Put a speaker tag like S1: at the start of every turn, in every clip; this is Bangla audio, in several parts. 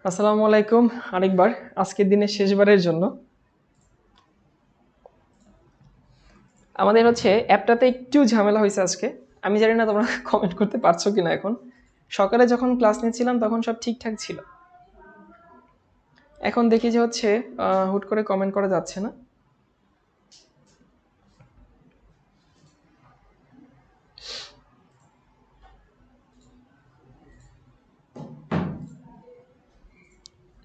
S1: আসসালামু আলাইকুম আরেকবার আজকের দিনের শেষবারের জন্য আমাদের অ্যাপটাতে একটু ঝামেলা হয়েছে আজকে। আমি জানি না তোমরা কমেন্ট করতে পারছো কিনা। এখন সকালে যখন ক্লাস নিচ্ছিলাম তখন সব ঠিকঠাক ছিল, এখন দেখি যে হুট করে কমেন্ট করা যাচ্ছে না।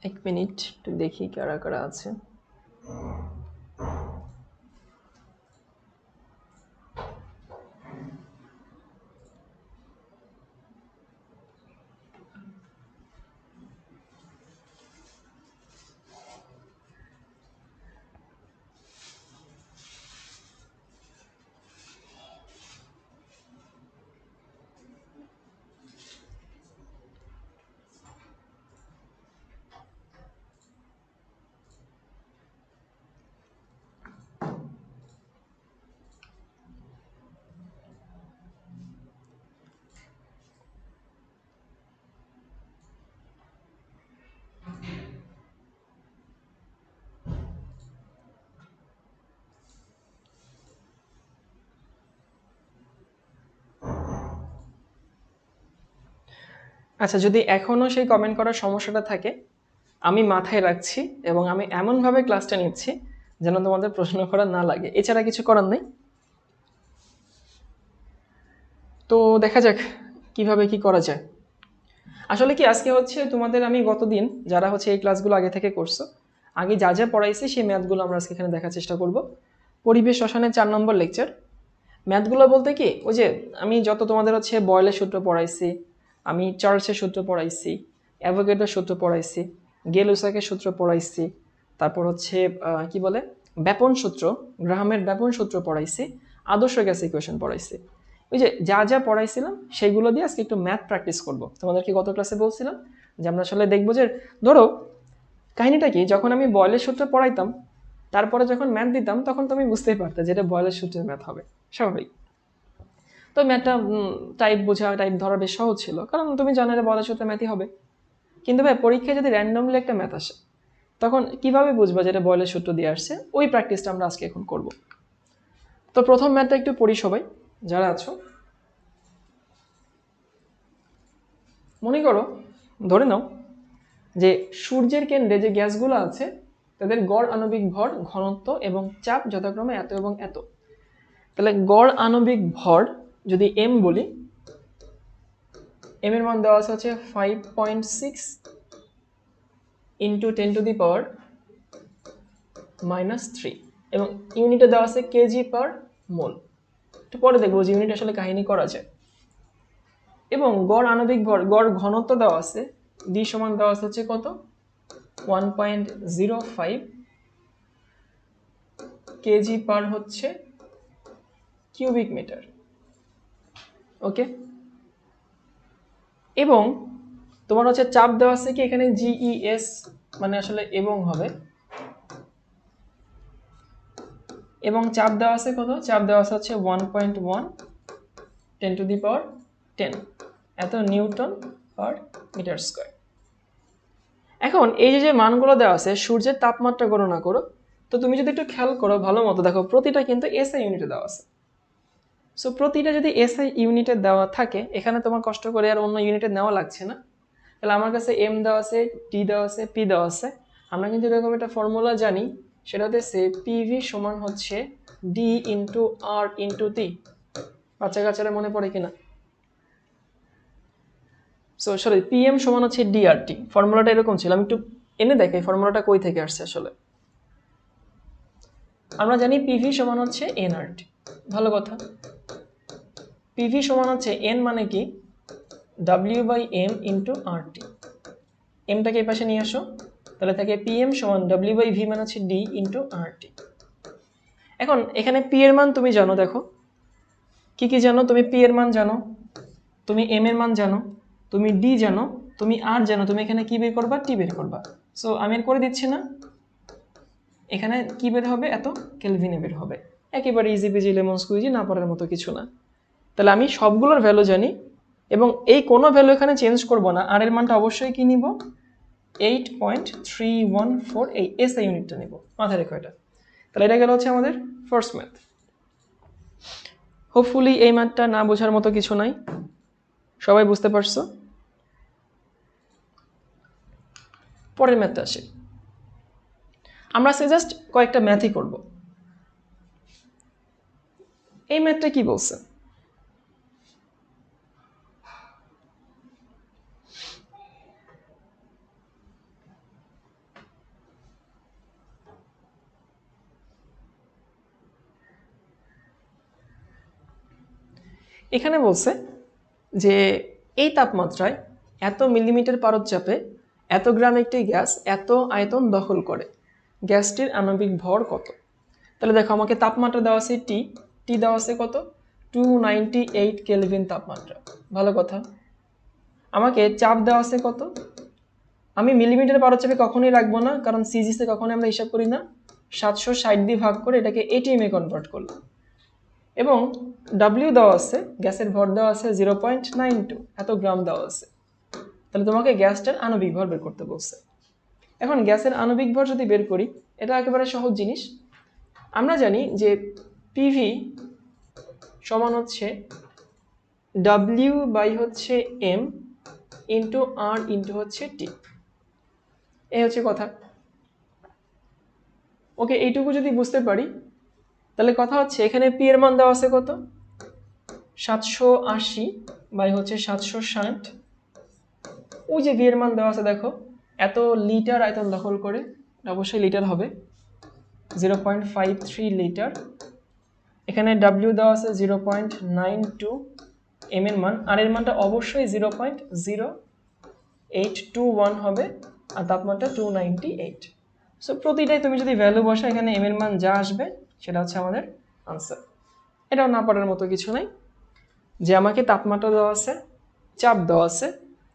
S1: এক মিনিট একটু দেখি কারা কারা আছে। আচ্ছা, যদি এখনও সেই কমেন্ট করার সমস্যাটা থাকে আমি মাথায় রাখছি এবং আমি এমনভাবে ক্লাসটা নিচ্ছি যেন তোমাদের প্রশ্ন করা না লাগে, এছাড়া কিছু করার নেই। তো দেখা যাক কিভাবে কি করা যায়। আসলে কি আজকে তোমাদের আমি গতদিন যারা এই ক্লাসগুলো আগে থেকে করছো, আগে যা যা পড়াইছি সেই ম্যাথগুলো আমরা আজকে এখানে দেখার চেষ্টা করব। পরিবেশ রসায়নের 4 নম্বর লেকচার। ম্যাথগুলো বলতে কি ওই যে আমি যত তোমাদের বয়েলের সূত্র পড়াইছি, আমি চার্লসের সূত্র পড়াইছি, অ্যাভোগাড্রোর সূত্র পড়াইছি, গেলুসাকের সূত্র পড়াইছি, তারপর কি বলে ব্যাপন সূত্র, গ্রাহামের ব্যাপন সূত্র পড়াইছি, আদর্শ গ্যাস ইকুয়েশন পড়াইছি। ওই যে যা যা পড়াইছিলাম সেইগুলো দিয়ে আজকে একটু ম্যাথ প্র্যাকটিস করব। তোমাদেরকে গত ক্লাসে বলছিলাম যে আমরা আসলে দেখবো যে ধরো কাহিনীটা কি, যখন আমি বয়েলের সূত্র পড়াইতাম তারপরে যখন ম্যাথ দিতাম তখন তুমি বুঝতেই পারতে যে এটা বয়েলের সূত্রের ম্যাথ হবে, স্বাভাবিক। তো ম্যাথটা টাইপ বোঝা, টাইপ ধরা বেশ সহজ ছিল, কারণ তুমি জানো এটা বয়েলের সূত্রে ম্যাথই হবে। কিন্তু ভাই পরীক্ষায় যদি র্যান্ডমলি একটা ম্যাথ আসে তখন কিভাবে বুঝবা যে এটা বয়েলের সূত্র দিয়ে আসছে? ওই প্র্যাকটিসটা আমরা আজকে এখন করব। তো প্রথম ম্যাথটা একটু পড়ি সবাই যারা আছো। মনে করো, ধরে নাও যে সূর্যের কেন্দ্রে যে গ্যাসগুলো আছে তাদের গড় আণবিক ভর, ঘনত্ব এবং চাপ যথাক্রমে এত এবং এত। তাহলে গড় আণবিক ভর যদি এম বলি, এম এর মান দেওয়া আছে 5.6 ইন্টু 10⁻³ এবং ইউনিটে দেওয়া আছে কেজি পার মোল। একটু পরে দেখবো যে ইউনিট আসলে কাহিনী করা যায়। এবং গড় আণবিক ভর, গড় ঘনত্ব দেওয়া আছে, ডি সমান দেওয়া আছে কত 1.05 কেজি পার কিউবিক মিটার। ওকে, এবং তোমার চাপ দেওয়া আছে কি এখানে জিইএস, মানে আসলে এবং হবে, এবং চাপ দেওয়া আছে কত, চাপ দেওয়া আছে 1.1 10⁻10 এত নিউটন পার মিটার স্কয়ার। এখন এই যে মানগুলো দেওয়া আছে, সূর্যের তাপমাত্রা গণনা করো। তো তুমি যদি একটু খেয়াল করো ভালো মতো দেখো, প্রতিটা কিন্তু এসআই ইউনিটে দেওয়া আছে। সো প্রতিটা যদি এসআই ইউনিটে দেওয়া থাকে, এখানে তোমার কষ্ট করে আর অন্য ইউনিটে নেওয়া লাগছে না। তাহলে আমার কাছে এম দেওয়া আছে, টি দেওয়া আছে, পি দেওয়া আছে। আমরা কিন্তু এরকম একটা ফর্মুলা জানি, সেটা হচ্ছে পিভি সমান ডি ইন্টু আর ইন্টু টি। বাচ্চা কাচ্চারা মনে পড়ে কিনা? সো সরি, পিএম সমান ডিআরটি। ফর্মুলাটা এরকম ছিল, আমি একটু এনে দেখাই ফর্মুলাটা কই থেকে আসছে। আসলে আমরা জানি পিভি সমান এনআরটি। ভালো কথা, পিভি সমান এন মানে কি W by M into RT. এমটাকে এই পাশে নিয়ে আসো, তাহলে থাকে পিএম সমান ডাব্লিউ বাই ভি মানে ডি ইন্টু আরটি। এখন এখানে পি এর মান তুমি জানো, দেখো কি কি জানো তুমি? পি এর মান জানো, তুমি এম এর মান জানো, তুমি ডি জানো, তুমি আর জানো। তুমি এখানে কি বের করবা? টি বের করবা। সো আমি আর করে দিচ্ছি না, এখানে কি বের হবে? এত কেলভিনে বের হবে। একেবারে ইজি পিজি লেমন স্কুইজি, না পড়ার মতো কিছু না। তাহলে আমি সবগুলোর ভ্যালু জানি এবং এই কোনো ভ্যালু এখানে চেঞ্জ করব না। আর এর মানটা অবশ্যই কি নিব? 8.314 এই এসআই ইউনিটটা নেব, মাথায় রেখো এটা। তাহলে এটা গেল হচ্ছে আমাদের ফার্স্ট ম্যাথ। হোপফুলি এই ম্যাথটা না বোঝার মতো কিছু নাই, সবাই বুঝতে পারছো। পরের ম্যাথটা আসে, আমরা জাস্ট কয়েকটা ম্যাথই করব। এই ম্যাথটা কি বলছে? এখানে বলছে যে এই তাপমাত্রায় এত মিলিমিটার পারদ-চাপে এত গ্রাম একটি গ্যাস এত আয়তন দখল করে, গ্যাসটির আণবিক ভর কত? তাহলে দেখো আমাকে তাপমাত্রা দেওয়া আছে টি দেওয়া আছে কত? 298 কেলভিন তাপমাত্রা, ভালো কথা। আমাকে চাপ দেওয়া আছে কত? আমি মিলিমিটার পারদ-চাপে কখনোই রাখবো না, কারণ সিজিসে কখনোই আমরা হিসাব করি না। 760 দিয়ে ভাগ করে এটাকে এটিএম এ কনভার্ট করলাম। এবং ডাব্লিউ দেওয়া আছে, গ্যাসের ভর দেওয়া আছে 0.92, এত গ্রাম দেওয়া আছে। তাহলে তোমাকে গ্যাসটার আণবিক ভর বের করতে বলছে। এখন গ্যাসের আণবিক ভর যদি বের করি, এটা একেবারে সহজ জিনিস। আমরা জানি যে পিভি সমান হচ্ছে ডাব্লিউ বাই হচ্ছে এম ইন্টু আর ইন্টু হচ্ছে টি, এই হচ্ছে কথা। ওকে, এইটুকু যদি বুঝতে পারি তাহলে কথা হচ্ছে এখানে পি এর মান দেওয়া আছে কত? 780 বাই হচ্ছে 760। ওই যে ভি এর মান দেওয়া আছে দেখো, এত লিটার আয়তন দখল করে, অবশ্যই লিটার হবে, 0.53 লিটার। এখানে ডাব্লিউ দেওয়া আছে 0.92, এম এর মান, আর এর মানটা অবশ্যই 0.0821 হবে, আর তাপমাত্রা 298। সো প্রতিটাই তুমি যদি ভ্যালু বসা, এখানে এম এর মান যা আসবে সেটা হচ্ছে আমাদের আনসার। এটাও না পারার মতো কিছু নাই, যে আমাকে তাপমাত্রা দেওয়া আছে, চাপ দেওয়া আছে,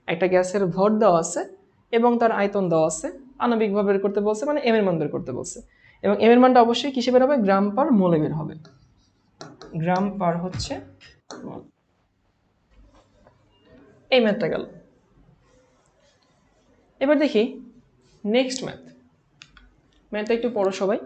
S1: একটা গ্যাসের ভর দেওয়া আছে এবং তার আয়তন দেওয়া আছে, আণবিকভাবে বের করতে বলছে, মানে এম এর মান বের করতে বলছে। এবং এম এর মানটা অবশ্যই কিসে বের হবে? গ্রাম পার মোলে বের হবে, গ্রাম পার হচ্ছে মোল। এই ম্যাথটা গেল। এবার দেখি নেক্সট ম্যাথটা একটু পড়ো সবাই।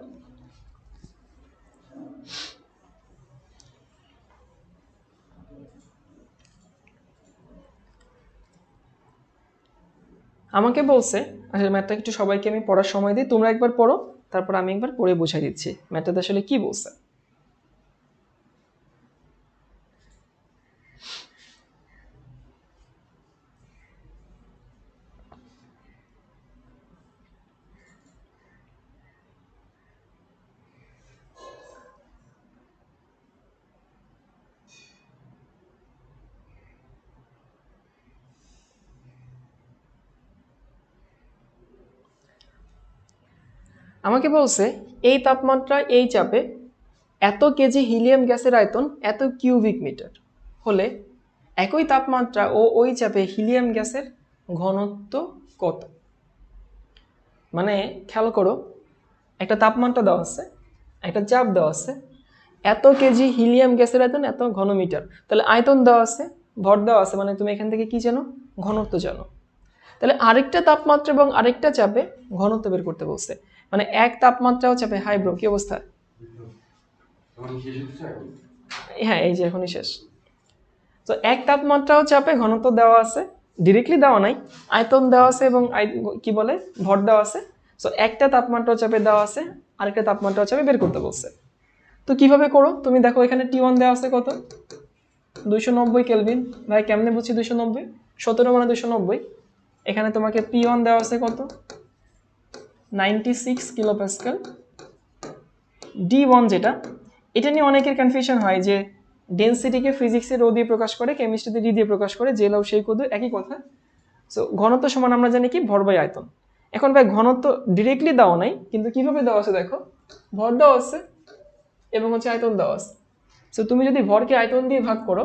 S1: আমাকে বলছে, আসলে ম্যাথটা একটু সবাইকে আমি পড়ার সময় দিই, তোমরা একবার পড়ো, তারপর আমি একবার পড়ে বুঝাই দিচ্ছি ম্যাথটাতে আসলে কি বলছে। আমাকে বলছে এই তাপমাত্রা এই চাপে এত কেজি হিলিয়াম গ্যাসের আয়তন এত কিউবিক মিটার হলে একই তাপমাত্রা ও ওই চাপে হিলিয়াম গ্যাসের ঘনত্ব কত? মানে খেয়াল করো, একটা তাপমাত্রা দেওয়া আছে, একটা চাপ দেওয়া আছে, এত কেজি হিলিয়াম গ্যাসের আয়তন এত ঘনমিটার, তাহলে আয়তন দেওয়া আছে, ভর দেওয়া আছে, মানে তুমি এখান থেকে কি জানো? ঘনত্ব জানো। তাহলে আরেকটা তাপমাত্রা এবং আরেকটা চাপে ঘনত্ব বের করতে বলছে, মানে এক তাপমাত্রা ও চাপে। হাই ব্রো, কি অবস্থা? হ্যাঁ, এই যে এখনই শেষ। তো এক তাপমাত্রা ও চাপে ঘনত্ব দেওয়া আছে, ডিরেক্টলি দেওয়া নাই, আয়তন দেওয়া আছে এবং কি বলে ভর দেওয়া আছে। সো একটা তাপমাত্রা ও চাপে দেওয়া আছে, আরেকটা তাপমাত্রা ও চাপে বের করতে বলছে। তো কিভাবে করো তুমি দেখো, এখানে T1 দেওয়া আছে কত? 290 কেলভিন। ভাই কেমনে বুঝছি 290? 17 মানে 290। এখানে তোমাকে P1 দেওয়া আছে কত? 96 কিলো প্যাসকেল। D1 যেটা, এটা নিয়ে অনেকের কনফিউশন হয় যে ডেনসিটিকে ফিজিক্সে রো দিয়ে প্রকাশ করে, কেমিস্ট্রিতে ডি দিয়ে প্রকাশ করে, যে লাও সেই কদু, একই কথা। সো ঘনত্ব সমান আমরা জানি কি? ভর বাই আয়তন। এখন ভাই ঘনত্ব ডিরেক্টলি দেওয়া নাই, কিন্তু কিভাবে দেওয়া আছে দেখো, ভর দেওয়া আছে এবং হচ্ছে আয়তন দেওয়া আছে। সো তুমি যদি ভরকে আয়তন দিয়ে ভাগ করো,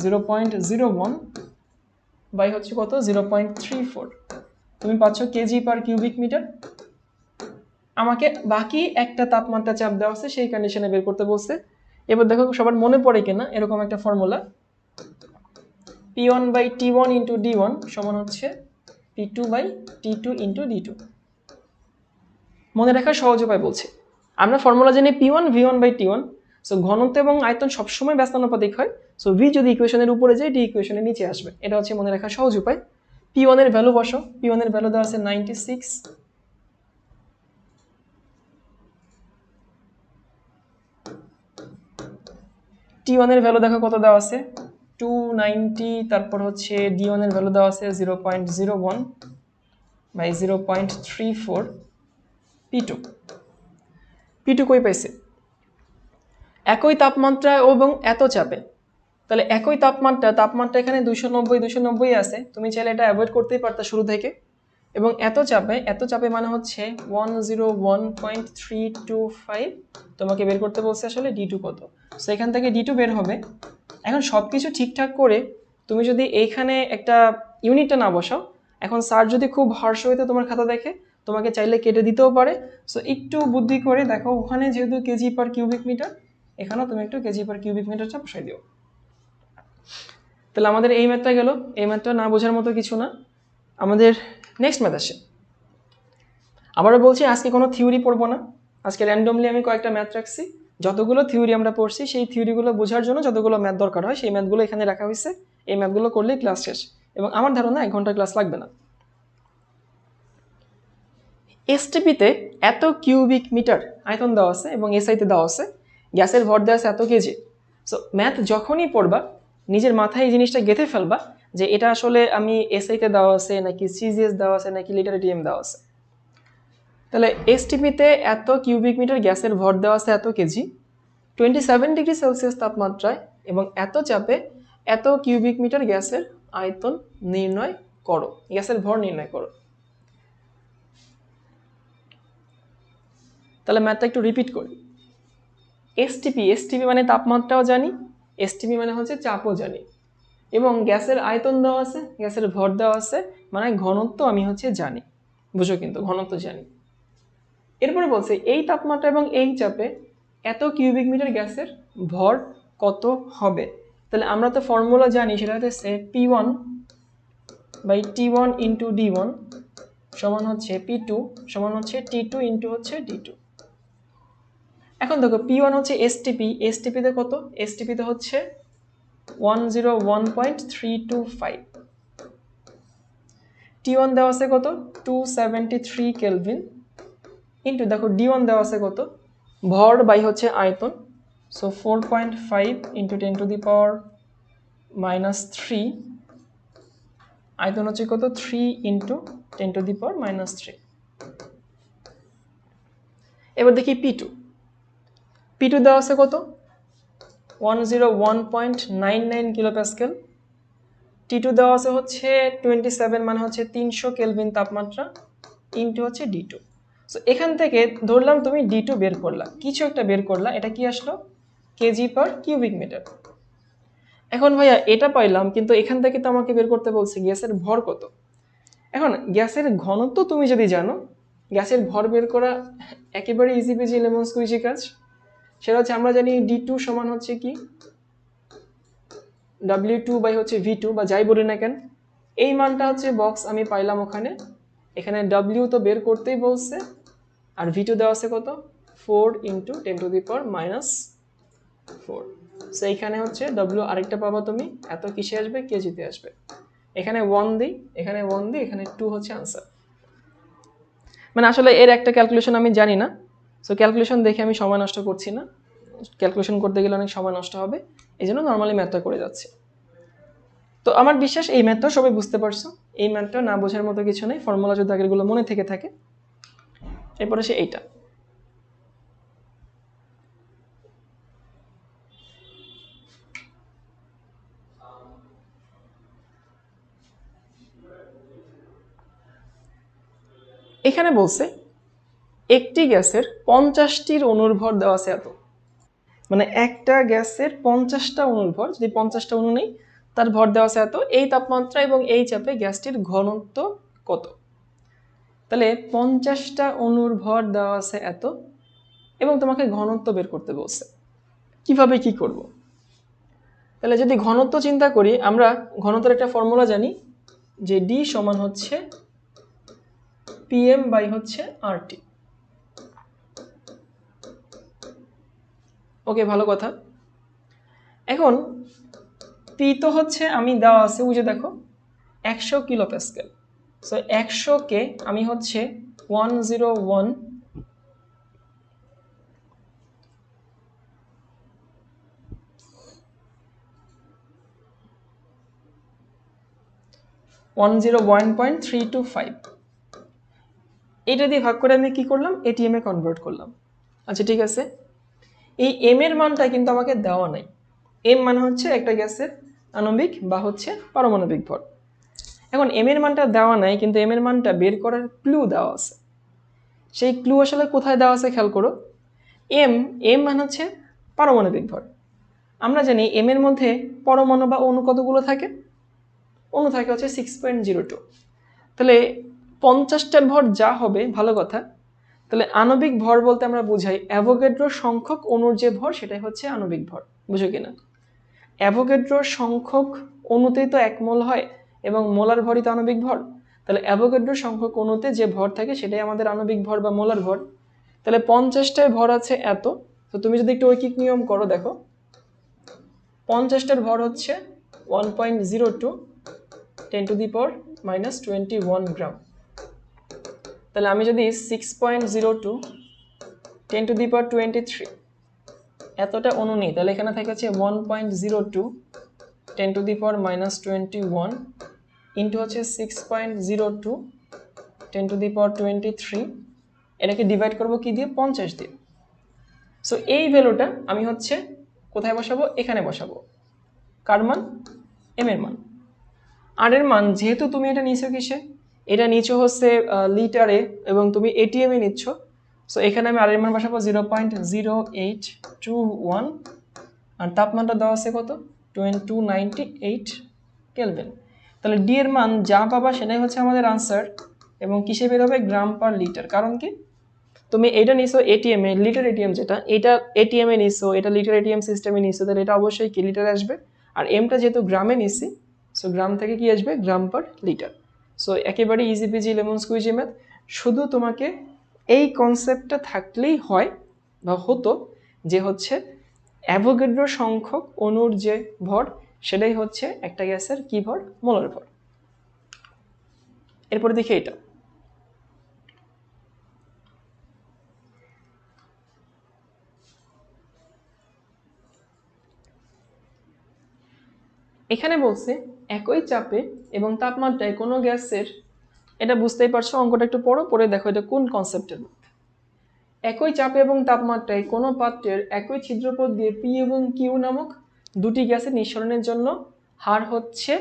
S1: 0.01 বাই হচ্ছে কত? 0.34, তুমি পাচ্ছ কেজি পার কিউবিক মিটার। আমাকে বাকি একটা তাপমাত্রা চাপ দেওয়া আছে, সেই কন্ডিশনে বের করতে বলছে। এবার দেখো সবার মনে পড়ে কিনা এরকম একটা formula, P1 by T1 into D1 সমান হচ্ছে P2 by T2 into D2। মনে রাখার সহজ উপায় বলছে, আমরা ফর্মুলা জানি P1 V1 by T1। So ঘনত্ব এবং আয়তন সবসময় ব্যস্তানুপাতিক হয়। সো V যদি ইকুয়েশনের উপরে যায়, D ইকুয়েশনের নিচে আসবে। এটা হচ্ছে মনে রাখার সহজ উপায়। P1 এর ভ্যালু বসো। P1 এর ভ্যালু দেওয়া আছে 96, T1 এর ভ্যালু দেখো কত দেওয়া আছে 290, তারপর হচ্ছে D1 এর ভ্যালু দেওয়া আছে 0.01 বাই 0.34। P2 কই পাইছে? একই তাপমাত্রা এবং এত চাপে। তাহলে একই তাপমাত্রা এখানে 290 আছে, তুমি চাইলে এটা অ্যাভয়েড করতেই পারতা শুরু থেকে। এবং এত চাপে মানে হচ্ছে 101.325। তোমাকে বের করতে বলছে আসলে D2 কত। সো এখান থেকে D2 বের হবে। এখন সব কিছু ঠিকঠাক করে তুমি যদি এইখানে একটা ইউনিটটা না বসাও, এখন স্যার যদি খুব হার্শ হইতে তোমার খাতা দেখে, তোমাকে চাইলে কেটে দিতেও পারে। সো একটু বুদ্ধি করে দেখো, ওখানে যেহেতু কেজি পার কিউবিক মিটার, এখানেও তুমি একটু কেজি পার কিউবিক মিটারটা বসাই দিও। তাহলে আমাদের এই ম্যাথটা গেল। এই ম্যাথটা না বোঝার মতো কিছু না। আমাদের নেক্সট ম্যাথ আসে। আবারও বলছি, আজকে কোনো থিওরি পড়বো না। আজকে র্যান্ডমলি আমি কয়েকটা ম্যাথ রাখছি। যতগুলো থিওরি আমরা পড়ছি, সেই থিওরিগুলো বোঝার জন্য যতগুলো ম্যাথ দরকার হয়, সেই ম্যাথগুলো এখানে রাখা হয়েছে। এই ম্যাথগুলো করলেই ক্লাস শেষ, এবং আমার ধারণা 1 ঘন্টা ক্লাস লাগবে না। এসটিপিতে এত কিউবিক মিটার আয়তন দেওয়া আছে এবং এসআইতে দেওয়া আছে, গ্যাসের ভর দেওয়া আছে এত কেজি। সো ম্যাথ যখনই পড়বা, নিজের মাথায় এই জিনিসটা গেঁথে ফেলবা যে এটা আসলে আমি এসআইতে দেওয়া আছে নাকি সিজিএস দেওয়া আছে নাকি লিটার এটিএম দেওয়া আছে। তাহলে এসটিপিতে এত কিউবিক মিটার গ্যাসের ভর দেওয়া আছে এত কেজি, 27 ডিগ্রি সেলসিয়াস তাপমাত্রায় এবং এত চাপে এত কিউবিক মিটার গ্যাসের আয়তন নির্ণয় করো, গ্যাসের ভর নির্ণয় করো। তাহলে ম্যাথটা একটু রিপিট করি। এসটিপি মানে তাপমাত্রাও জানি, এসটিপি মানে হচ্ছে চাপও জানি, এবং গ্যাসের আয়তন দেওয়া আছে, গ্যাসের ভর দেওয়া আছে, মানে ঘনত্ব আমি হচ্ছে জানি। বুঝো কিন্তু, ঘনত্ব জানি। এরপরে বলছে এই তাপমাত্রা এবং এই চাপে এত কিউবিক মিটার গ্যাসের ভর কত হবে। তাহলে আমরা তো ফর্মুলা জানি, সেটা হচ্ছে P1 by T1 into D1 সমান হচ্ছে P2 সমান হচ্ছে T2 ইন্টু হচ্ছে D2। এখন দেখো P1 হচ্ছে এসটিপিতে কত? এসটিপিতে হচ্ছে 101.325। T1 দেওয়া আছে কত? 273 কেলভিন ইন্টু দেখো D1 দেওয়া আছে কত? ভর বাই হচ্ছে আয়তন। সো 4.5 ইন্টু 10 টু দি পাওয়ার -3। আয়তন হচ্ছে কত? 3 ইন্টু 10 টু দি পাওয়ার -3। এবার দেখি P2 দেওয়া আছে কত? 101.99 কিলোপ্যাসকেল। T2 দেওয়া আছে হচ্ছে 27, মানে হচ্ছে 300 কেলভিন তাপমাত্রা ইন্টু হচ্ছে D2। সো এখান থেকে ধরলাম তুমি D2 বের করলা, কিছু একটা বের করলা, এটা কি আসলো? KG per cubic metre. এখন ভাইয়া এটা পাইলাম, কিন্তু এখান থেকে তো আমাকে বের করতে বলছে গ্যাসের ভর কত। এখন গ্যাসের ঘনত্ব তুমি যদি জানো, গ্যাসের ভর বের করা একেবারে ইজি পেজি লেমন স্কুইজি কাজ। সেটা হচ্ছে আমরা জানি D2 সমান হচ্ছে কি W2 বাই হচ্ছে V2, বা যাই বলি না কেন। এই মানটা হচ্ছে বক্স আমি পাইলাম ওখানে। এখানে W তো বের করতেই বলছে, আর V2 দেওয়া আছে কত? 4 into 10 to the power -4। So এইখানে হচ্ছে W আরেকটা পাবা তুমি, এত কিসে আসবে? কেজিতে আসবে। এখানে 1 দিই, এখানে 1 দিই, এখানে 2 হচ্ছে আনসার। মানে আসলে এর একটা ক্যালকুলেশন আমি জানি না। সো ক্যালকুলেশন দেখে আমি সময় নষ্ট করছি না, ক্যালকুলেশন করতে গেলে অনেক সময় নষ্ট হবে, এই জন্য নর্মালি ম্যাথটা করে যাচ্ছে। তো আমার বিশ্বাস এই ম্যাথটা সবাই বুঝতে পারছো। এই ম্যাথটা না বোঝার মতো কিছু নেই, ফর্মুলা যদি আগেরগুলো মনে থেকে থাকে। এরপরে সে এইটা। এখানে বলছে একটি গ্যাসের 50টির অণুর ভর দেওয়া আছে এত, মানে একটা গ্যাসের 50টা অণুর ভর, যদি 50টা অণু নেই তার ভর দেওয়া আছে এত, এই তাপমাত্রা এবং এই চাপে গ্যাসটির ঘনত্ব কত। তাহলে 50টা অণুর ভর দেওয়া আছে এত এবং তোমাকে ঘনত্ব বের করতে বলছে। কিভাবে কি করব? তাহলে যদি ঘনত্ব চিন্তা করি, আমরা ঘনত্বের একটা ফর্মুলা জানি, যে ডি সমান হচ্ছে পিএম বাই হচ্ছে আরটি। ওকে, ভালো কথা। এখন পি তো হচ্ছে আমি দেওয়া আছে, ওই যে দেখো 100 কিলো প্যাসকেল। সো 100কে আমি হচ্ছে 101 101.325 এটা দিয়ে ভাগ করে আমি কি করলাম, এটিএম এ কনভার্ট করলাম। আচ্ছা ঠিক আছে, এই এম এর মানটা কিন্তু আমাকে দেওয়া নাই। এম মানে হচ্ছে একটা গ্যাসের আণবিক বা হচ্ছে পারমাণবিক ভর। এখন এম এর মানটা দেওয়া নাই, কিন্তু এম এর মানটা বের করার ক্লু দেওয়া আছে। সেই ক্লু আসলে কোথায় দেওয়া আছে খেয়াল করো। এম এম মানে হচ্ছে পারমাণবিক ভর। আমরা জানি এম এর মধ্যে পরমাণু বা অণু কতগুলো থাকে, অণু থাকে হচ্ছে 6.02। তাহলে 50টার ভর যা হবে, ভালো কথা, তাহলে আণবিক ভর বলতে আমরা বুঝাই অ্যাভোগাড্রো সংখ্যক অণুর যে ভর সেটাই হচ্ছে আণবিক ভর, বুঝো কিনা। অ্যাভোগাড্রো সংখ্যক অণুতেই তো 1 মোল হয় এবং মোলার ভরই তো আণবিক ভর। তাহলে অ্যাভোগাড্রো সংখ্যক অণুতে যে ভর থাকে সেটাই আমাদের আণবিক ভর বা মোলার ভর। তাহলে 50টার ভর আছে এত। তো তুমি যদি একটু ঐকিক নিয়ম করো, দেখো 50টার ভর হচ্ছে 1.02 10⁻⁻21 গ্রাম। তাহলে আমি যদি 6.02 10⁻23 এতটা অণু নিই, তাহলে এখানে থাকে হচ্ছে 1.02 10⁻⁻21 ইন্টু হচ্ছে 6.02 10⁻23, এটাকে ডিভাইড করবো কি দিয়ে, 50 দিয়ে। সো এই ভ্যালুটা আমি হচ্ছে কোথায় বসাবো, এখানে বসাবো। কার মান, এম এর মান। আর এর মান যেহেতু তুমি এটা নিচ্ছ কিসে, এটা নিচ্ছ হচ্ছে লিটারে এবং তুমি এটিএম এ নিচ্ছ। সো এখানে আমি আর এর মান বসাবো 0.0821 আর তাপমাত্রা দেওয়া আছে কত, 298 কেলভিন। তাহলে ডি এর মান যা পাবা সেটাই হচ্ছে আমাদের আনসার এবং কিসে বের হবে, গ্রাম পার লিটার। কারণ কি, তুমি এটা নিছো এটিএম এ, লিটার এটিএম যেটা, এটা এটিএম এ নিছো, এটা লিটার এটিএম সিস্টেমে নিছো, তাহলে এটা অবশ্যই কি লিটারে আসবে। আর এমটা যেহেতু গ্রামে নিছি, সো গ্রাম থেকে কি আসবে, গ্রাম পার লিটার। সো একেবারে easy PG lemon squeegee math. শুধু তোমাকে এই কনসেপ্টটা থাকলেই হয় বা হতো যে হচ্ছে অ্যাভোগাড্রো সংখ্যক অণুর যে ভর সেটাই হচ্ছে একটা গ্যাসের কি ভর, মোলার ভর। এরপরে দেখি এটা, এখানে বলছে একই চাপে এবং তাপমাত্রায় কোনো গ্যাসের, এটা বুঝতেই পারছো, অঙ্কটা একটু পরে দেখো এটা কোন কনসেপ্টের। একই চাপে এবং তাপমাত্রায় কোনো পাত্রের একই ছিদ্রপথ দিয়ে পি এবং কিউ নামক দুটি গ্যাসের নিঃসরণের জন্য হার হচ্ছে,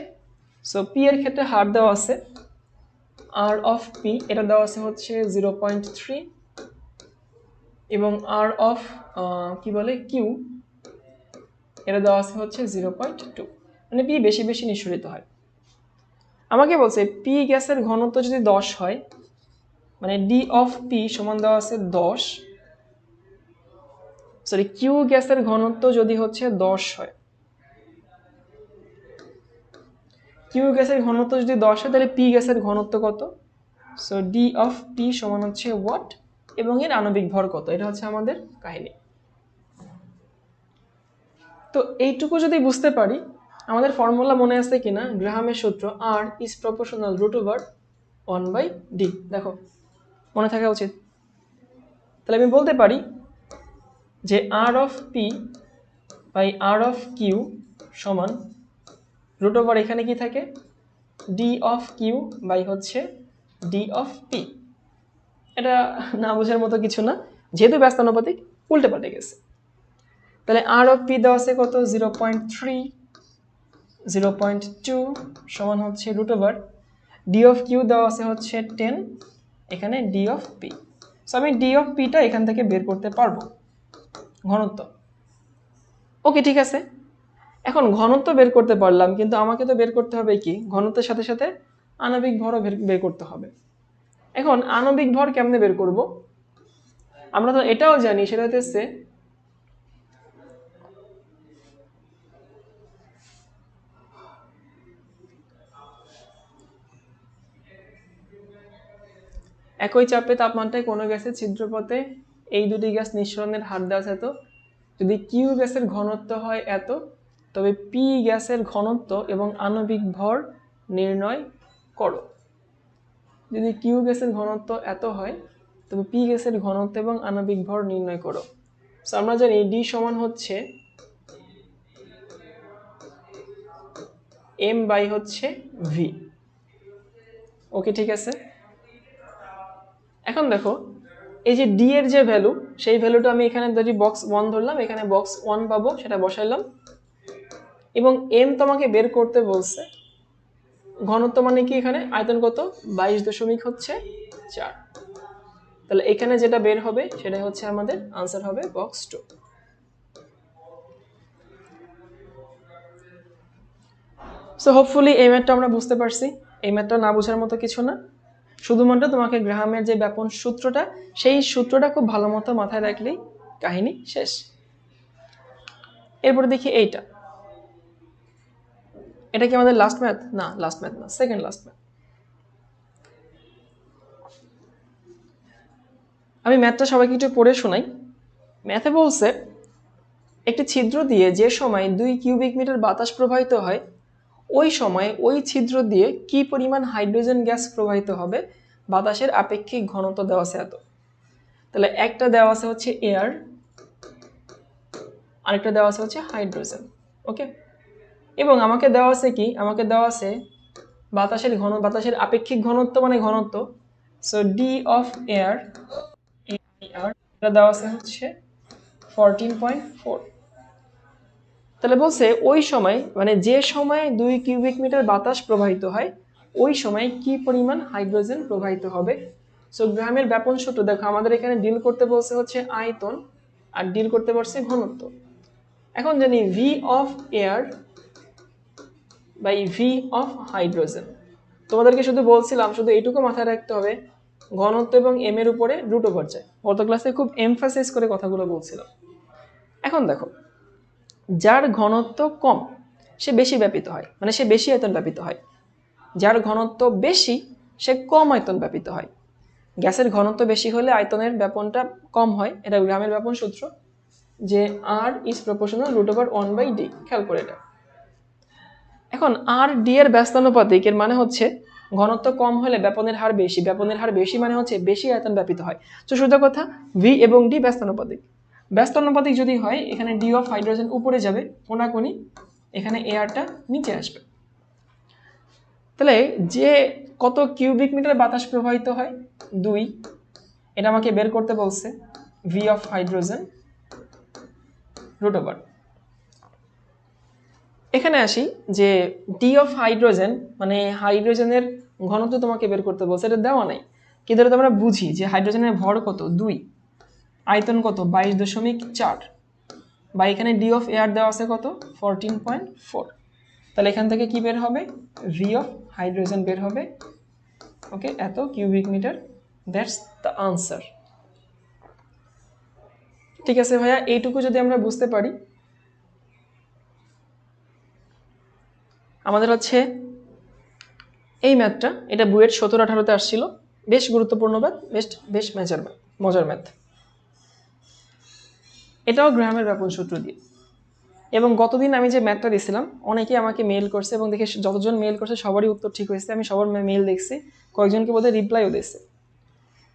S1: সো পি এর ক্ষেত্রে হার দেওয়া আছে আর অফ পি, এটা দেওয়া আছে হচ্ছে 0.3 এবং আর অফ কি বলে কিউ, এটা দেওয়া আছে হচ্ছে 0.2। মানে পি বেশি বেশি নিঃসরিত হয়। আমাকে বলছে পি গ্যাসের ঘনত্ব যদি 10 হয়, মানে ডি অফ পি সমান দেওয়া আছে 10, সরি কিউ গ্যাসের ঘনত্ব যদি হচ্ছে 10 হয়, কিউ গ্যাসের ঘনত্ব যদি 10 হয় তাহলে পি গ্যাসের ঘনত্ব কত, সো ডি অফ পি সমান হচ্ছে ওয়াট এবং এর আণবিক ভর কত, এটা হচ্ছে আমাদের কাহিনী। তো এইটুকু যদি বুঝতে পারি, আমাদের ফর্মুলা মনে আছে কিনা, গ্রাহামের সূত্র আর ইজ প্রপোর্শনাল √1/d, দেখো মনে থাকা উচিত। তাহলে আমি বলতে পারি যে R of P by R of Q সমান √, এখানে কি থাকে, ডি অফ কিউ বাই হচ্ছে ডি অফ পি। এটা না বোঝার মতো কিছু না, যেহেতু ব্যস্তানুপাতিক উল্টে পাল্টে গেছে। তাহলে আর অফ পি দেওয়া আছে কত, 0.3, 0.2 সমান হচ্ছে √, ডি অফ কিউ দেওয়া আছে হচ্ছে 10, এখানে ডি অফ পি। সো আমি ডি অফ পিটা এখান থেকে বের করতে পারবো, ঘনত্ব। ওকে ঠিক আছে, এখন ঘনত্ব বের করতে পারলাম, কিন্তু আমাকে তো বের করতে হবে কি, ঘনত্বের সাথে সাথে আণবিক ভরও বের করতে হবে। এখন আণবিক ভর কেমনে বের করব, আমরা তো এটাও জানি, সেটা হচ্ছে একই চাপে তাপমাত্রায় কোনো গ্যাসের ছিদ্রপথে এই দুটি গ্যাস নিঃসরণের হার দেওয়া আছে এত। যদি কিউ গ্যাসের ঘনত্ব হয় এত, তবে পি গ্যাসের ঘনত্ব এবং আণবিক ভর নির্ণয় করো। যদি কিউ গ্যাসের ঘনত্ব এত হয়, তবে পি গ্যাসের ঘনত্ব এবং আণবিক ভর নির্ণয় করো। সো আমরা জানি ডি সমান হচ্ছে এম বাই হচ্ছে ভি। ওকে, ঠিক আছে। এখন দেখো এই যে ডি এর যে ভ্যালু, সেই ভ্যালুটা আমি এখানে যদি বক্স 1 ধরলাম, এখানে বক্স 1 পাবো, সেটা বসাইলাম। এবং এম তোমাকে বের করতে বলছে ঘনত্ব মানে কি, এখানে আয়তন কত 22.4। তাহলে এখানে যেটা বের হবে সেটা হচ্ছে আমাদের আনসার হবে বক্স 2। সো হোপফুলি এই ম্যাথটা আমরা বুঝতে পারছি। এই ম্যাথটা না বোঝার মতো কিছু না, শুধুমাত্র তোমাকে গ্রাহামের যে ব্যাপন সূত্রটা, সেই সূত্রটা খুব ভালো মতো মাথায় রাখলেই কাহিনী শেষ। এরপরে দেখি এইটা, এটা কি আমাদের লাস্ট ম্যাথ? না, লাস্ট ম্যাথ না, সেকেন্ড লাস্ট ম্যাথ। আমি ম্যাথটা সবাইকে একটু পড়ে শোনাই। ম্যাথে বলছে একটি ছিদ্র দিয়ে যে সময় 2 কিউবিক মিটার বাতাস প্রবাহিত হয়, ওই সময় ওই ছিদ্র দিয়ে কি পরিমাণ হাইড্রোজেন গ্যাস প্রবাহিত হবে, বাতাসের আপেক্ষিক ঘনত্ব দেওয়া আছে এত। তাহলে একটা দেওয়া আছে হচ্ছে এয়ার, আরেকটা দেওয়া আছে হচ্ছে হাইড্রোজেন। ওকে, এবং আমাকে দেওয়া আছে কি, আমাকে দেওয়া আছে বাতাসের আপেক্ষিক ঘনত্ব মানে ঘনত্ব। সো ডি অফ এয়ার, এটা দেওয়া আছে হচ্ছে 14.4। তাহলে বলছে ওই সময় মানে যে সময় 2 কিউবিক মিটার বাতাস প্রবাহিত হয়, ওই সময় কি পরিমাণ হাইড্রোজেন প্রবাহিত হবে। সো গ্রাহামের ব্যাপন সূত্র দেখো, আমাদের এখানে ডিল করতে বলছে হচ্ছে আয়তন, আর ডিল করতে বলছে ঘনত্ব। এখন জানি V of air by V of hydrogen. তোমাদেরকে শুধু বলছিলাম, শুধু এইটুকু মাথায় রাখতে হবে, ঘনত্ব এবং এম এর উপরে রুট ওভার যায়। গত ক্লাসে খুব এমফাসাইজ করে কথাগুলো বলছিলাম। এখন দেখো, যার ঘনত্ব কম সে বেশি ব্যাপিত হয়, মানে সে বেশি আয়তন ব্যাপিত হয়। যার ঘনত্ব বেশি সে কম আয়তন ব্যাপিত হয়। গ্যাসের ঘনত্ব বেশি হলে আয়তনের ব্যাপনটা কম হয়, এটা গ্রামের ব্যাপন সূত্র, যে R is proportional root over 1/d। খেয়াল করে এটা। এখন আর ডি এর ব্যস্তানুপাতিক, এর মানে হচ্ছে ঘনত্ব কম হলে ব্যাপনের হার বেশি, ব্যাপনের হার বেশি মানে হচ্ছে বেশি আয়তন ব্যাপিত হয়। তো সোজা কথা, ভি এবং ডি ব্যস্তানুপাতিক। ব্যস্তানুপাতিক যদি হয়, এখানে ডি অফ হাইড্রোজেন উপরে যাবে কোনাকুনি, এখানে এয়ারটা নিচে আসবে। তাহলে যে কত কিউবিক মিটার বাতাস প্রবাহিত হয় 2, এটা আমাকে বের করতে বলছে V of hydrogen root over. এখানে আসি যে ডি অফ হাইড্রোজেন মানে হাইড্রোজেনের ঘনত্ব তোমাকে বের করতে বলছে, এটা দেওয়া নাই, কিন্তু এটা আমরা বুঝি যে হাইড্রোজেনের ভর কত 2, আয়তন কত 22.4, বা এখানে ডি অফ এয়ার দেওয়া আছে কত 14.4। তাহলে এখান থেকে কি বের হবে, ভি অফ হাইড্রোজেন বের হবে। ওকে, এত cubic metre, that's the answer. ঠিক আছে ভাইয়া, এইটুকু যদি আমরা বুঝতে পারি, আমাদের হচ্ছে এই ম্যাথটা, এটা বুয়েট 17-18-তে আসছিল, বেশ গুরুত্বপূর্ণ ম্যাথ, বেশ মজার ম্যাথ। এটাও গ্রাহামের ব্যাপন সূত্র দিয়ে। এবং গতদিন আমি যে ম্যাথটা দিয়েছিলাম, অনেকেই আমাকে মেইল করছে, এবং দেখে যতজন মেইল করছে সবারই উত্তর ঠিক হয়েছে। আমি সবার মেইল দেখছি, কয়েকজনকে বোধহয় রিপ্লাইও দিয়েছে।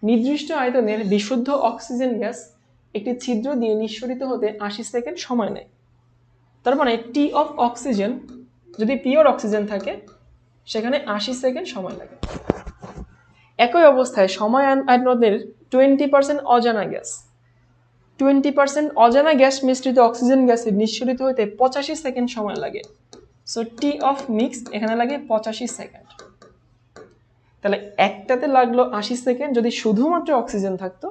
S1: নির্দিষ্ট আয়তনের বিশুদ্ধ অক্সিজেন গ্যাস একটি ছিদ্র দিয়ে নিঃসরিত হতে 80 সেকেন্ড সময় নেয়। তার মানে টি অফ অক্সিজেন, যদি পিওর অক্সিজেন থাকে সেখানে 80 সেকেন্ড সময় লাগে। একই অবস্থায় সময় আয়তনের 20% অজানা গ্যাস, 20% অজানা গ্যাস মিশ্রিত অক্সিজেন গ্যাসে নিঃসরিত হতে 85 সেকেন্ড সময় লাগে। সো টি অফ মিক্স এখানে লাগে 85 সেকেন্ড। তাহলে একটাতে লাগলো 80 সেকেন্ড যদি শুধুমাত্র অক্সিজেন থাকতো,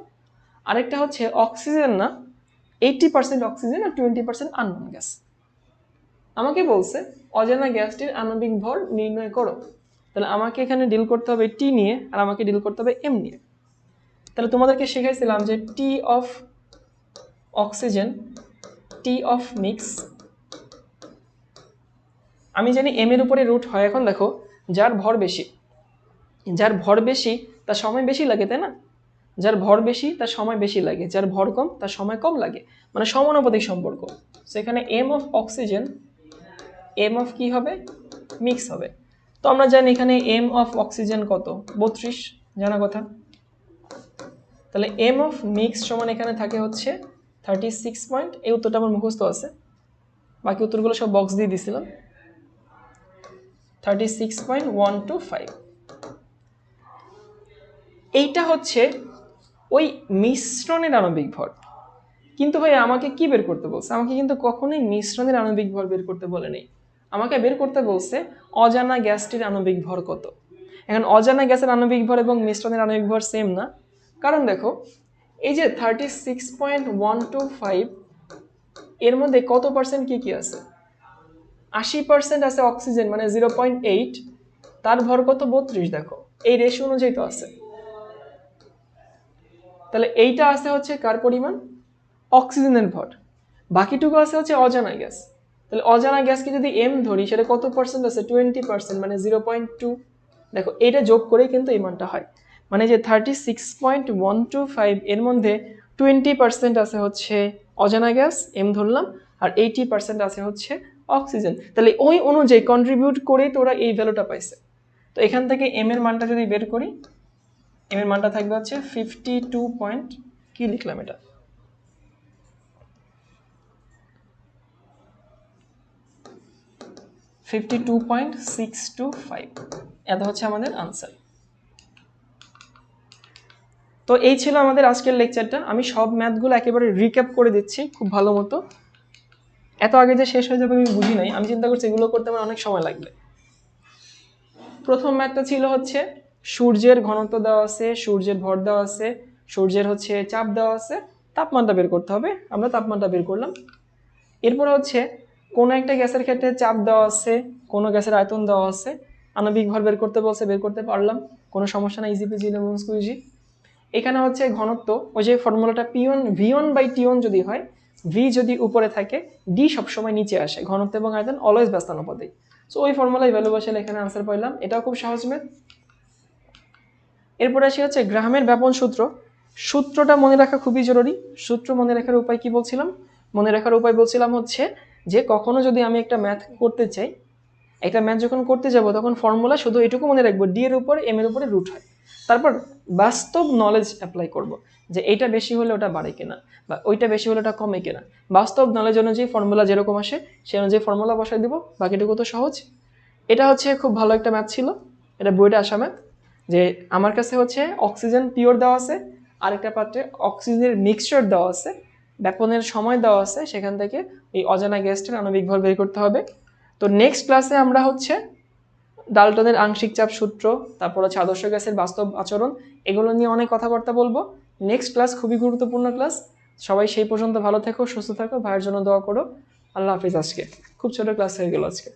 S1: আরেকটা হচ্ছে অক্সিজেন না, 80% অক্সিজেন আর 20% আননোন গ্যাস। আমাকে বলছে অজানা গ্যাসটির আণবিক ভর নির্ণয় করো। তাহলে আমাকে এখানে ডিল করতে হবে টি নিয়ে, আর আমাকে ডিল করতে হবে এম নিয়ে। তাহলে তোমাদেরকে শিখাইছিলাম যে T of oxygen, T of mix, আমি জানি এম এর উপরে রুট হয়। এখন দেখো, যার ভর বেশি, যার ভর বেশি তার সময় বেশি লাগে, তাই না? যার ভর বেশি তার সময় বেশি লাগে, যার ভর কম তার সময় কম লাগে, মানে সমানুপাতিক সম্পর্ক। সেখানে M of oxygen, M of কি হবে, মিক্স হবে। তো আমরা জানি এখানে এম অফ অক্সিজেন কত, 32, জানা কথা। তাহলে এম অফ মিক্স সমান এখানে থাকে হচ্ছে 36 পয়েন্ট। এই উত্তরটা আমার মুখস্থ আছে, বাকি উত্তরগুলো সব বক্স দিয়ে দিছিলাম। 36.125। এইটা হচ্ছে ওই মিশ্রণের আণবিক ভর। কিন্তু ভাই আমাকে কি বের করতে বলছে? আমাকে কিন্তু কখনোই মিশ্রণের আণবিক ভর বের করতে বলেনি, আমাকে বের করতে বলছে অজানা গ্যাসটির আণবিক ভর কত। এখন অজানা গ্যাসের আণবিক ভর এবং মিশ্রণের আণবিক ভর সেম না, কারণ দেখো এই যে 36.125 এর মধ্যে কত পার্সেন্ট কি কি আছে? 80% আছে অক্সিজেন, মানে 0.8, তার ভর কত, 32। দেখো এই রেশিও অনুযায়ী তো আছে। তাহলে এইটা আছে হচ্ছে কার পরিমাণ, অক্সিজেনের ভর। বাকিটুকু আছে হচ্ছে অজানা গ্যাস। তাহলে অজানা গ্যাসকে যদি এম ধরি, সেটা কত পার্সেন্ট আছে, 20%, মানে 0.2। দেখো এইটা যোগ করেই কিন্তু এই মানটা হয়, মানে যে 36.125 এর মধ্যে 20% আছে হচ্ছে অজানা গ্যাস, এম ধরলাম, আর 80% আছে হচ্ছে অক্সিজেন। তাহলে ওই অনুযায়ী কন্ট্রিবিউট করেই তোরা এই ভ্যালুটা পাইছে। তো এখান থেকে এম এর মানটা যদি বের করি, এম এর মানটা থাকবে হচ্ছে 52 পয়েন্ট, কি লিখলাম এটা, 52.625। এটা হচ্ছে আমাদের আনসার। তো এই ছিল আমাদের আজকের লেকচারটা। আমি সব ম্যাথগুলো একেবারে রিক্যাপ করে দিচ্ছি খুব ভালো মতো। এত আগে যে শেষ হয়ে যাবে আমি বুঝি নাই, আমি চিন্তা করছি এগুলো করতে আমার অনেক সময় লাগবে। প্রথম ম্যাথটা ছিল হচ্ছে সূর্যের ঘনত্ব দেওয়া আছে, সূর্যের ভর দেওয়া আছে, সূর্যের হচ্ছে চাপ দেওয়া আছে, তাপমানটা বের করতে হবে। আমরা তাপমানটা বের করলাম। এরপরে হচ্ছে কোনো একটা গ্যাসের ক্ষেত্রে চাপ দেওয়া আছে, কোনো গ্যাসের আয়তন দেওয়া আছে, আণবিক ভর বের করতে বলছে, বের করতে পারলাম, কোনো সমস্যা না, ইজি পেজি লেমন স্কুইজি। এখানে হচ্ছে ঘনত্ব, ওই যে ফর্মুলাটা পিওন ভিওন বাই টিওন যদি হয়, ভি যদি উপরে থাকে, ডি সবসময় নিচে আসে, ঘনত্ব এবং আয়তন অলওয়েজ ব্যস্তানুপাতিক। সো ওই ফর্মুলায় ভ্যালু বসালে এখানে আনসার পাইলাম। এটাও খুব সহজ ম্যাথ। এরপরে আসি হচ্ছে গ্রাহামের ব্যাপন সূত্র। সূত্রটা মনে রাখা খুবই জরুরি। সূত্র মনে রাখার উপায় কি বলছিলাম? মনে রাখার উপায় বলছিলাম হচ্ছে যে কখনো যদি আমি একটা ম্যাথ করতে চাই, একটা ম্যাথ যখন করতে যাব তখন ফর্মুলা শুধু এটুকু মনে রাখবো, ডি এর উপর এম এর উপরে রুট হয়। তারপর বাস্তব নলেজ অ্যাপ্লাই করব, যে এইটা বেশি হলে ওটা বাড়ে কিনা, বা ওইটা বেশি হলে ওটা কমে কিনা। বাস্তব নলেজ অনুযায়ী ফর্মুলা যেরকম আসে সেই অনুযায়ী ফর্মুলা বসাই দিব, বাকিটুকু তো সহজ। এটা হচ্ছে খুব ভালো একটা ম্যাথ ছিল, এটা বইটা আসা ম্যাথ। যে আমার কাছে হচ্ছে অক্সিজেন পিওর দেওয়া আছে, আরেকটা পাত্রে অক্সিজেনের মিক্সচার দেওয়া আছে, ব্যাপনের সময় দেওয়া আছে, সেখান থেকে এই অজানা গ্যাসটার আণবিক ভর বের করতে হবে। তো নেক্সট ক্লাসে আমরা হচ্ছে ডাল্টনের আংশিক চাপ সূত্র, তারপর হচ্ছে আদর্শ গ্যাসের বাস্তব আচরণ, এগুলো নিয়ে অনেক কথাবার্তা বলবো। নেক্সট ক্লাস খুবই গুরুত্বপূর্ণ ক্লাস। সবাই সেই পর্যন্ত ভালো থেকো, সুস্থ থাকো, ভাইয়ের জন্য দোয়া করো। আল্লাহ হাফিজ। আজকে খুব ছোট ক্লাস হয়ে গেল আজকে।